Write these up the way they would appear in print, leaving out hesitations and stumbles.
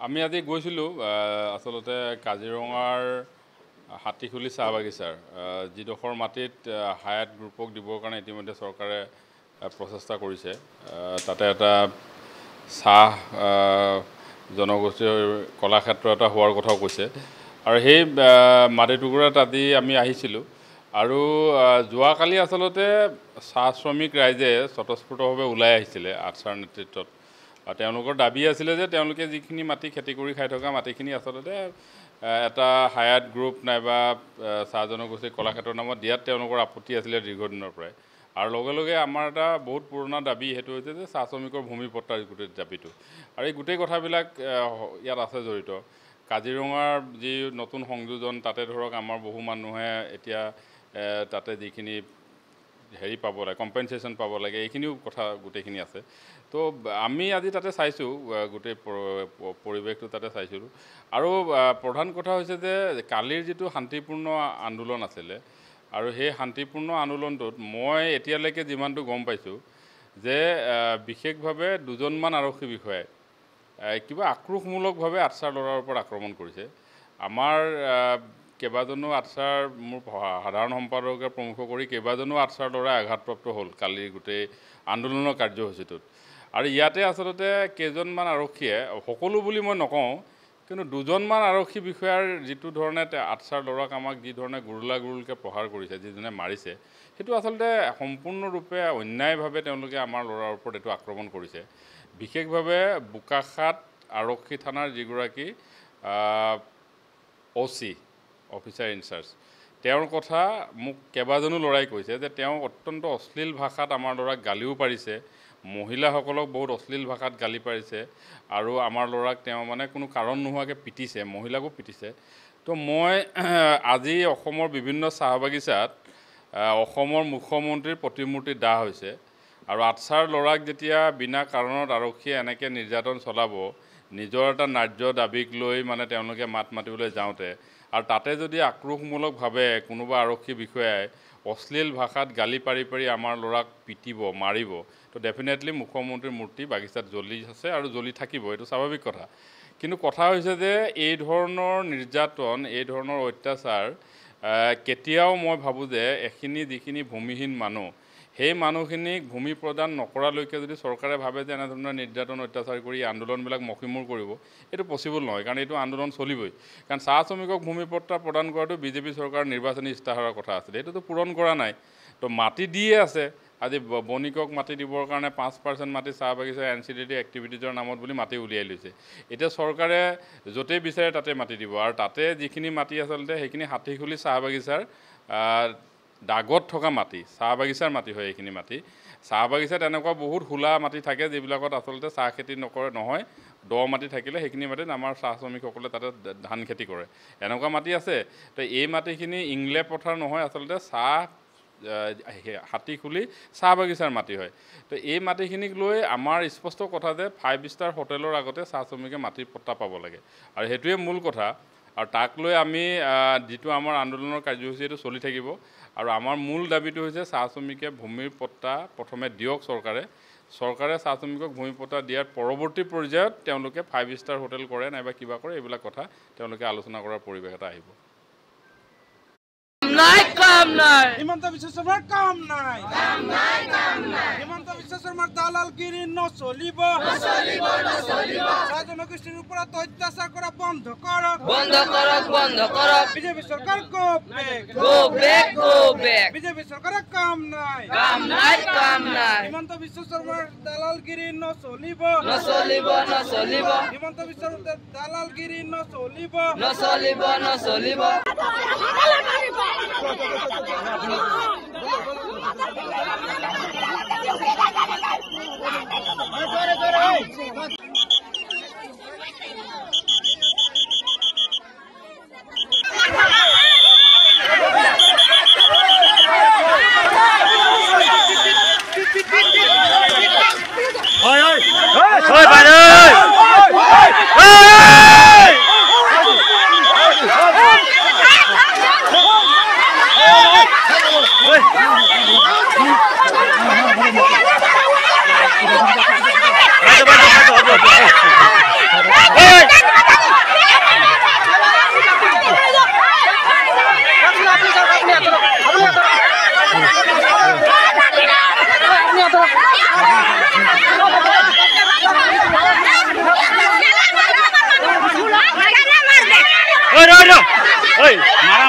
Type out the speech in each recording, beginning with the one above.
আমি আজি গৈছিলোঁ আচলতে কাজিৰঙাৰ হাতীখুলি চাহ বাগিচাৰ যিডোখৰ মাটিত হায়াত গ্ৰুপক দিবৰ কাৰণে ইতিমধ্যে চৰকাৰে প্ৰচেষ্টা কৰিছে। তাতে এটা চাহ জনগোষ্ঠীৰ কলাক্ষেত্ৰ এটা হোৱাৰ কথাও কৈছে আৰু সেই মাটি টুকুৰাত আজি আমি আহিছিলোঁ আৰু যোৱাকালি আচলতে চাহ শ্ৰমিক ৰাইজে স্বতঃস্ফূৰ্তভাৱে ওলাই আহিছিলে আটছাৰ নেতৃত্বত। তেওঁলোকৰ দাবী আছিলে যে তেওঁলোকে যিখিনি মাটি খেতি কৰি খাই থকা মাটিখিনি আচলতে এটা হায়াত গ্ৰুপ নাইবা চাহ জনগোষ্ঠীৰ কলাক্ষেত্ৰৰ নামত দিয়াত তেওঁলোকৰ আপত্তি আছিলে দীৰ্ঘদিনৰ পৰাই। আৰু লগে লগে আমাৰ এটা বহুত পুৰণা দাবী সেইটো হৈছে যে চাহ শ্ৰমিকৰ ভূমি পট্টাৰ গোটেই দাবীটো আৰু এই গোটেই কথাবিলাক ইয়াত আছে জড়িত। কাজিৰঙাৰ যি নতুন সংযোজন তাতে ধৰক আমাৰ বহু মানুহে এতিয়া তাতে যিখিনি হেৰি পাব লাগে কম্পেনচেশ্যন পাব লাগে এইখিনিও কথা গোটেইখিনি আছে। তো আমি আজি তাতে চাইছোঁ গোটেই পৰিৱেশটো তাতে চাইছিলোঁ আৰু প্ৰধান কথা হৈছে যে কালিৰ যিটো শান্তিপূৰ্ণ আন্দোলন আছিলে আৰু সেই শান্তিপূৰ্ণ আন্দোলনটোত মই এতিয়ালৈকে যিমানটো গম পাইছোঁ যে বিশেষভাৱে দুজনমান আৰক্ষী বিষয়াই কিবা আক্ৰোশমূলকভাৱে আটছাৰ ল'ৰাৰ ওপৰত আক্ৰমণ কৰিছে। আমাৰ কেইবাজনো আটছাৰ মোৰ সাধাৰণ সম্পাদকে প্ৰমুখ কৰি কেইবাজনো আটছাৰ ল'ৰাই আঘাতপ্ৰাপ্ত হ'ল কালিৰ গোটেই আন্দোলনৰ কাৰ্যসূচীটোত। আৰু ইয়াতে আচলতে কেইজনমান আৰক্ষীয়ে সকলো বুলি মই নকওঁ কিন্তু দুজনমান আৰক্ষী বিষয়াৰ যিটো ধৰণে আটছাৰ ল'ৰাক আমাক যি ধৰণে গুৰুলকৈ প্ৰহাৰ কৰিছে যিজনে মাৰিছে সেইটো আচলতে সম্পূৰ্ণৰূপে অন্যায়ভাৱে তেওঁলোকে আমাৰ ল'ৰাৰ ওপৰত এইটো আক্ৰমণ কৰিছে। বিশেষভাৱে বোকাখাত আৰক্ষী থানাৰ যিগৰাকী OC অফিচাৰ ইনচাৰ্জ তেওঁৰ কথা মোক কেইবাজনো ল'ৰাই কৈছে যে তেওঁ অত্যন্ত অশ্লীল ভাষাত আমাৰ ল'ৰাক গালিও পাৰিছে, মহিলাসকলক বহুত অশ্লীল ভাষাত গালি পাৰিছে আৰু আমাৰ ল'ৰাক তেওঁ মানে কোনো কাৰণ নোহোৱাকৈ পিটিছে, মহিলাকো পিটিছে। তো মই আজি অসমৰ বিভিন্ন চাহ বাগিচাত অসমৰ মুখ্যমন্ত্ৰীৰ প্ৰতিমূৰ্তি দাহ হৈছে আৰু আটছাৰ ল'ৰাক যেতিয়া বিনা কাৰণত আৰক্ষীয়ে এনেকৈ নিৰ্যাতন চলাব নিজৰ এটা ন্যায্য দাবীক লৈ মানে তেওঁলোকে মাত মাতিবলৈ যাওঁতে আৰু তাতে যদি আক্ৰোশমূলকভাৱে কোনোবা আৰক্ষী বিষয়াই অশ্লীল ভাষাত গালি পাৰি পাৰি আমাৰ ল'ৰাক পিটিব মাৰিব তো ডেফিনেটলি মুখ্যমন্ত্ৰীৰ মূৰ্তি বাগিচাত জ্বলি আছে আৰু জ্বলি থাকিব, এইটো স্বাভাৱিক কথা। কিন্তু কথা হৈছে যে এই ধৰণৰ নিৰ্যাতন এই ধৰণৰ অত্যাচাৰ কেতিয়াও মই ভাবোঁ যে যিখিনি ভূমিহীন মানুহ সেই মানুহখিনিক ভূমি প্ৰদান নকৰালৈকে যদি চৰকাৰে ভাবে যে এনেধৰণৰ নিৰ্যাতন অত্যাচাৰ কৰি আন্দোলনবিলাক মষিমূৰ কৰিব এইটো পচিবল নহয়, কাৰণ এইটো আন্দোলন চলিবই। কাৰণ চাহ শ্ৰমিকক ভূমি পট্টা প্ৰদান কৰাটো বিজেপি চৰকাৰৰ নিৰ্বাচনী ইস্তাহাৰৰ কথা আছিলে, এইটোতো পূৰণ কৰা নাই। তো মাটি দিয়ে আছে, আজি বণিকক মাটি দিবৰ কাৰণে 5% মাটি চাহ বাগিচা NCDT এক্টিভিটিজৰ নামত বুলি মাটি উলিয়াই লৈছে। এতিয়া চৰকাৰে য'তেই বিচাৰে তাতে মাটি দিব আৰু তাতে যিখিনি মাটি আচলতে সেইখিনি হাতীখুলি চাহ বাগিচাৰ দাগত থকা মাটি, চাহ বাগিচাৰ মাটি হয় এইখিনি মাটি। চাহ বাগিচাত এনেকুৱা বহুত হোলা মাটি থাকে যিবিলাকত আচলতে চাহ খেতি নহয়, দ মাটি থাকিলে সেইখিনি মাটিত আমাৰ চাহ শ্ৰমিকসকলে তাতে ধান খেতি কৰে, এনেকুৱা মাটি আছে। তো এই মাটিখিনি ইংলে পথাৰ নহয়, আচলতে হাতীখুলি চাহ বাগিচাৰ মাটি হয়। তো এই মাটিখিনিক লৈ আমাৰ স্পষ্ট কথা যে 5 ষ্টাৰ হোটেলৰ আগতে চাহ শ্ৰমিকে মাটিৰ পট্টা পাব লাগে আৰু সেইটোৱে মূল কথা। আৰু তাক লৈ আমি যিটো আমাৰ আন্দোলনৰ কাৰ্যসূচী এইটো চলি থাকিব আৰু আমাৰ মূল দাবীটো হৈছে চাহ শ্ৰমিকে ভূমিৰ পট্টা প্ৰথমে দিয়ক চৰকাৰে চাহ শ্ৰমিকক ভূমি পট্টা দিয়াৰ পৰৱৰ্তী পৰ্যায়ত তেওঁলোকে 5 ষ্টাৰ হোটেল কৰে নাইবা কিবা কৰে এইবিলাক কথা তেওঁলোকে আলোচনা কৰাৰ পৰিৱেশ এটা আহিব। হিমন্ত বিশ্ব শৰ্মাৰ কাম নাই, হিমন্ত বিশ্ব শৰ্মাৰ দালালগিৰি নচলিব, চাহ জনগোষ্ঠীৰ ওপৰত অত্যাচাৰ কৰা বন্ধ কৰক, বিজেপি চৰকাৰ গো বেক, বিজেপি চৰকাৰৰ কাম নাই, হিমন্ত বিশ্ব শৰ্মাৰ দালালগিৰি নচলিব, হিমন্ত বিশ্ব দালালগিৰি নচলিব।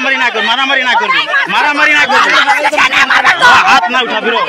মাৰামাৰি না কৰবি, মাৰামাৰি না কৰবি, মাৰামাৰি না কৰবি, হাত না উঠা বিৰো।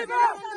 আপনাৰ